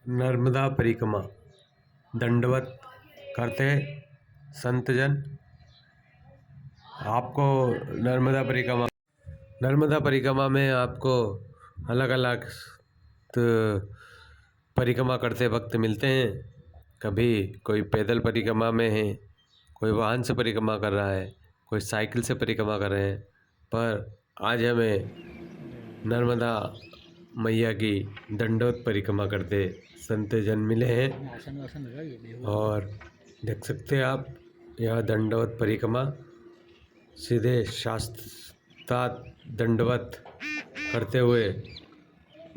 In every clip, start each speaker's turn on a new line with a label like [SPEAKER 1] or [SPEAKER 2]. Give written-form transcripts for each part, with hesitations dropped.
[SPEAKER 1] नर्मदा परिक्रमा दंडवत करते संतजन। आपको नर्मदा परिक्रमा में आपको अलग अलग परिक्रमा करते वक्त मिलते हैं। कभी कोई पैदल परिक्रमा में है, कोई वाहन से परिक्रमा कर रहा है, कोई साइकिल से परिक्रमा कर रहे हैं। पर आज हमें नर्मदा मैया की दंडवत परिक्रमा करते संत जन मिले हैं। और देख सकते हैं आप, यह दंडवत परिक्रमा सीधे शास्त्रार्थ दंडवत करते हुए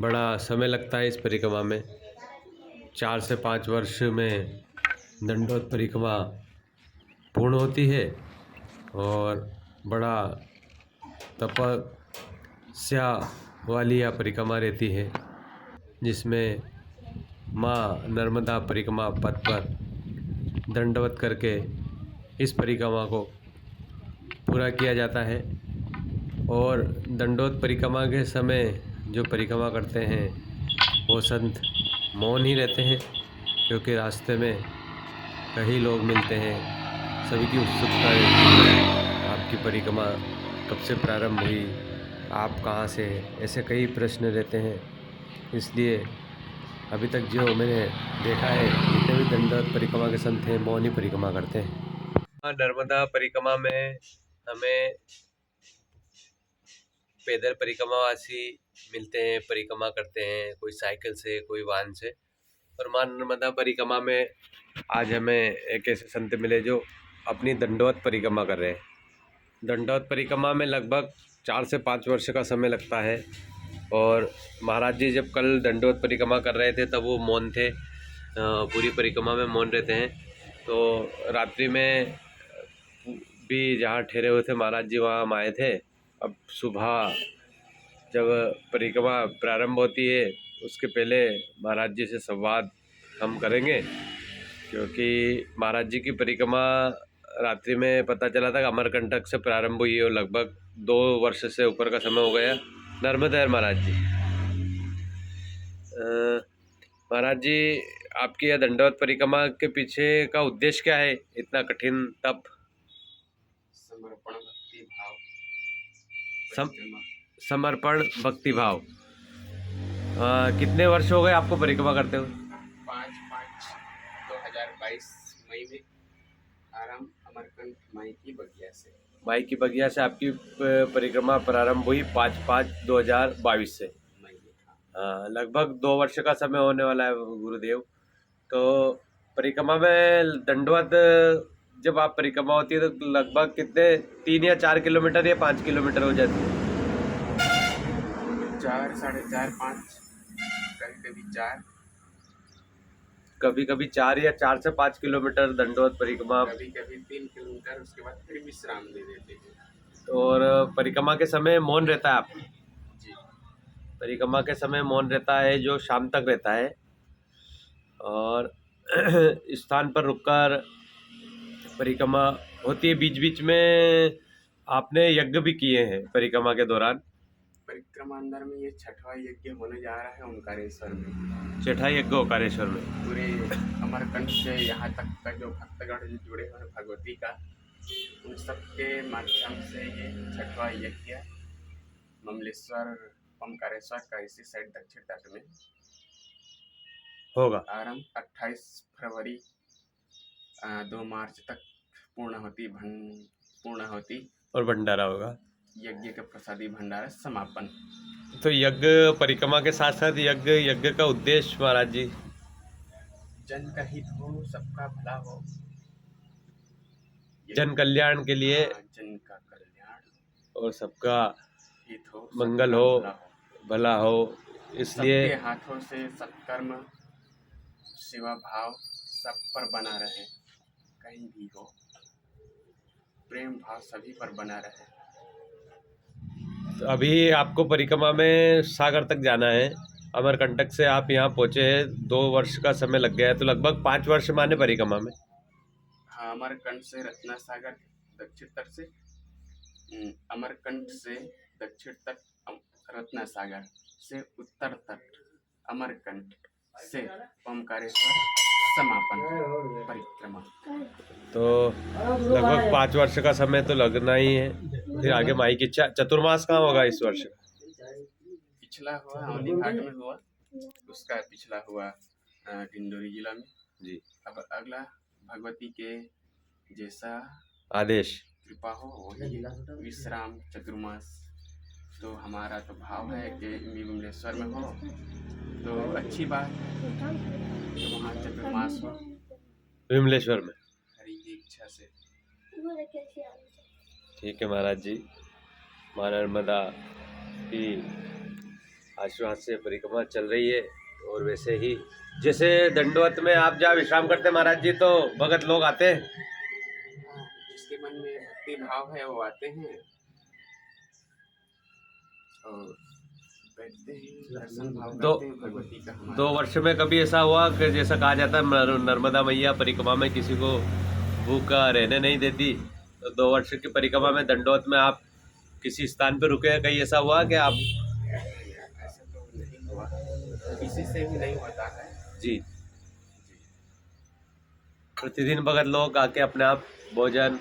[SPEAKER 1] बड़ा समय लगता है। इस परिक्रमा में 4 से 5 वर्ष में दंडवत परिक्रमा पूर्ण होती है और बड़ा तपस्या वाली यह परिक्रमा रहती है, जिसमें माँ नर्मदा परिक्रमा पथ पर दंडवत करके इस परिक्रमा को पूरा किया जाता है। और दंडवत परिक्रमा के समय जो परिक्रमा करते हैं वो संत मौन ही रहते हैं, क्योंकि रास्ते में कई लोग मिलते हैं। सभी की उत्सुकता रहती है, आपकी परिक्रमा कब से प्रारंभ हुई, आप कहाँ से, ऐसे कई प्रश्न रहते हैं। इसलिए अभी तक जो मैंने देखा है, जितने भी दंडवत परिक्रमा के संत हैं मौन ही परिक्रमा करते हैं। नर्मदा परिक्रमा में हमें पैदल परिक्रमावासी मिलते हैं, परिक्रमा करते हैं, कोई साइकिल से, कोई वाहन से। और माँ नर्मदा परिक्रमा में आज हमें एक ऐसे संत मिले जो अपनी दंडवत परिक्रमा कर रहे हैं। दंडवत परिक्रमा में लगभग 4 से 5 वर्ष का समय लगता है। और महाराज जी जब कल दंडवत परिक्रमा कर रहे थे तब वो मौन थे, पूरी परिक्रमा में मौन रहते हैं। तो रात्रि में भी जहाँ ठहरे हुए थे महाराज जी वहाँ हम आए थे। अब सुबह जब परिक्रमा प्रारंभ होती है उसके पहले महाराज जी से संवाद हम करेंगे, क्योंकि महाराज जी की परिक्रमा रात्रि में पता चला था कि अमरकंटक से प्रारंभ हुई और लगभग 2 वर्ष से ऊपर का समय हो गया। नर्मदा महाराज जी, महाराज जी आपकी यह दंडवत परिक्रमा के पीछे का उद्देश्य क्या है, इतना कठिन तप?
[SPEAKER 2] समर्पण भक्ति भाव।
[SPEAKER 1] समर्पण भक्ति भाव। कितने वर्ष हो गए आपको परिक्रमा करते हुए?
[SPEAKER 2] 5/5/2022 मई में आराम अमरकंट माई की बगिया से।
[SPEAKER 1] माई की बगिया से आपकी परिक्रमा प्रारंभ हुई 5/5/2022 से। हाँ, लगभग 2 वर्ष का समय होने वाला है गुरुदेव। तो परिक्रमा में दंडवत जब आप परिक्रमा होती है तो लगभग कितने, 3 या 4 किलोमीटर या 5 किलोमीटर हो जाती है?
[SPEAKER 2] 4, 4.5, 5, कभी 4,
[SPEAKER 1] कभी 4 या 4 से 5 किलोमीटर दंडवत परिक्रमा,
[SPEAKER 2] कभी 3 किलोमीटर। उसके बाद फिर विश्राम ले लेते हैं।
[SPEAKER 1] और परिक्रमा के समय मौन रहता है आप?
[SPEAKER 2] जी,
[SPEAKER 1] परिक्रमा के समय मौन रहता है, जो शाम तक रहता है। और स्थान पर रुककर परिक्रमा होती है। बीच बीच में आपने यज्ञ भी किए हैं परिक्रमा के दौरान?
[SPEAKER 2] परिक्रमा अंदर में ये 6वां यज्ञ होने जा रहा है ओंकारेश्वर में।
[SPEAKER 1] 6ठा यज्ञ ओंकारेश्वर में।
[SPEAKER 2] पूरे अमरकंट से यहाँ तक का जो भक्तगण जो जुड़े हुए हैं भगवती का, उन सबके माध्यम से ये 6वां यज्ञ ममलेश्वर ओंकारेश्वर का इसी साइड दक्षिण तट में
[SPEAKER 1] होगा।
[SPEAKER 2] आरंभ 28 फरवरी 2 मार्च तक पूर्ण होती
[SPEAKER 1] और भंडारा होगा।
[SPEAKER 2] यज्ञ का प्रसादी भंडारा समापन।
[SPEAKER 1] तो यज्ञ परिक्रमा के साथ साथ यज्ञ का उद्देश्य महाराज जी?
[SPEAKER 2] जन का हित हो, सबका भला हो,
[SPEAKER 1] जन कल्याण के लिए।
[SPEAKER 2] जन का कल्याण
[SPEAKER 1] और सबका
[SPEAKER 2] हित हो,
[SPEAKER 1] मंगल हो, भला हो। इसलिए
[SPEAKER 2] सबके हाथों से सत्कर्म सेवा भाव सब पर बना रहे, कहीं भी हो प्रेम भाव सभी पर बना रहे।
[SPEAKER 1] तो अभी आपको परिक्रमा में सागर तक जाना है। अमरकंटक से आप यहाँ पहुँचे हैं, 2 वर्ष का समय लग गया है, तो लगभग 5 वर्ष माने परिक्रमा में।
[SPEAKER 2] हाँ, अमरकंट से रत्ना सागर दक्षिण तट से, अमरकंट से दक्षिण तट रत्ना सागर से उत्तर तट अमरकंट से ओमकारेश्वर समापन परिक्रमा।
[SPEAKER 1] तो लगभग 5 वर्ष का समय तो लगना ही है। फिर आगे माई की इच्छा। चतुर्मास कहाँ होगा इस वर्ष का?
[SPEAKER 2] पिछला हुआ औली घाट में हुआ, उसका पिछला हुआ डिंडोरी जिला में
[SPEAKER 1] जी।
[SPEAKER 2] अब अगला भगवती के जैसा
[SPEAKER 1] आदेश
[SPEAKER 2] कृपा हो वही विश्राम चतुर्मास। तो हमारा तो भाव है कि विमलेश्वर में हो तो अच्छी बात कि वहाँ चतुर्मास हो
[SPEAKER 1] विमलेश्वर में।
[SPEAKER 2] हरि की इच्छा से।
[SPEAKER 1] ठीक है महाराज जी, माँ नर्मदा की आशीर्वाद से परिक्रमा चल रही है। और वैसे ही जैसे दंडवत में आप जहाँ विश्राम करते हैं महाराज जी, तो भगत लोग आते हैं,
[SPEAKER 2] जिसके मन में भक्ति भाव है वो आते हैं और बैठते हैं, दर्शन भाव करते हैं भगवती का।
[SPEAKER 1] 2 वर्ष में कभी ऐसा हुआ कि जैसा कहा जाता है नर्मदा मैया परिक्रमा में किसी को भूखा रहने नहीं देती, तो 2 वर्ष की परिक्रमा में दंडवत में आप किसी स्थान पर रुके हैं? कहीं ऐसा हुआ कि आप?
[SPEAKER 2] ऐसा तो नहीं हुआ, किसी से भी नहीं होता है
[SPEAKER 1] जी। प्रतिदिन भगत लोग आके अपने आप भोजन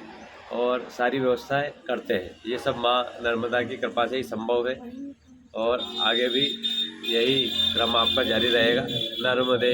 [SPEAKER 1] और सारी व्यवस्थाएं करते हैं। ये सब माँ नर्मदा की कृपा से ही संभव है और आगे भी यही क्रम आपका जारी रहेगा। नर्मदे।